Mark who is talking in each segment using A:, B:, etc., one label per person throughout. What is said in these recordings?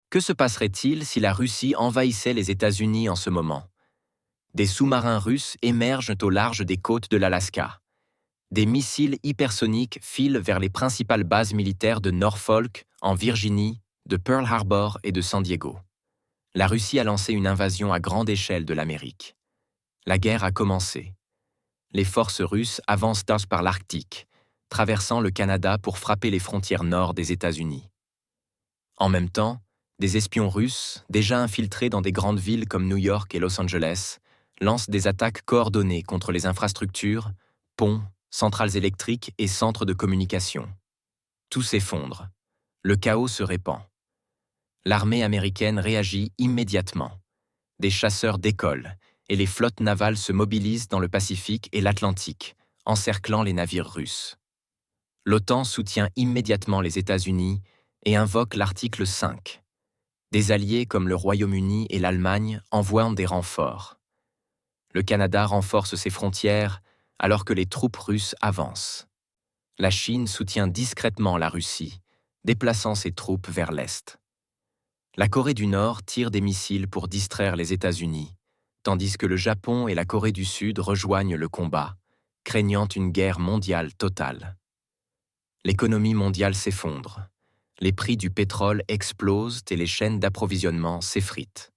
A: Que se passerait-il si la Russie envahissait les États-Unis en ce moment? Des sous-marins russes émergent au large des côtes de l'Alaska. Des missiles hypersoniques filent vers les principales bases militaires de Norfolk, en Virginie, de Pearl Harbor et de San Diego. La Russie a lancé une invasion à grande échelle de l'Amérique. La guerre a commencé. Les forces russes avancent par l'Arctique, traversant le Canada pour frapper les frontières nord des États-Unis. En même temps, des espions russes, déjà infiltrés dans des grandes villes comme New York et Los Angeles, lancent des attaques coordonnées contre les infrastructures, ponts, centrales électriques et centres de communication. Tout s'effondre. Le chaos se répand. L'armée américaine réagit immédiatement. Des chasseurs décollent et les flottes navales se mobilisent dans le Pacifique et l'Atlantique, encerclant les navires russes. L'OTAN soutient immédiatement les États-Unis et invoque l'article 5. Des alliés comme le Royaume-Uni et l'Allemagne envoient des renforts. Le Canada renforce ses frontières alors que les troupes russes avancent. La Chine soutient discrètement la Russie, déplaçant ses troupes vers l'Est. La Corée du Nord tire des missiles pour distraire les États-Unis, tandis que le Japon et la Corée du Sud rejoignent le combat, craignant une guerre mondiale totale. L'économie mondiale s'effondre. Les prix du pétrole explosent et les chaînes d'approvisionnement s'effritent.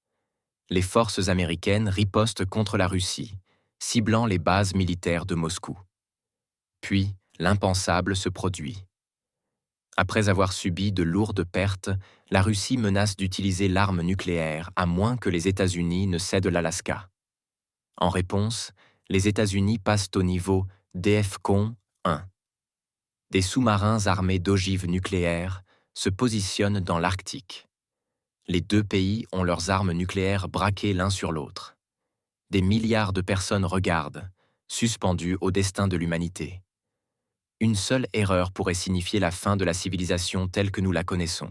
A: Les forces américaines ripostent contre la Russie, ciblant les bases militaires de Moscou. Puis, l'impensable se produit. Après avoir subi de lourdes pertes, la Russie menace d'utiliser l'arme nucléaire à moins que les États-Unis ne cèdent l'Alaska. En réponse, les États-Unis passent au niveau DEFCON 1. Des sous-marins armés d'ogives nucléaires se positionnent dans l'Arctique. Les deux pays ont leurs armes nucléaires braquées l'un sur l'autre. Des milliards de personnes regardent, suspendues au destin de l'humanité. Une seule erreur pourrait signifier la fin de la civilisation telle que nous la connaissons.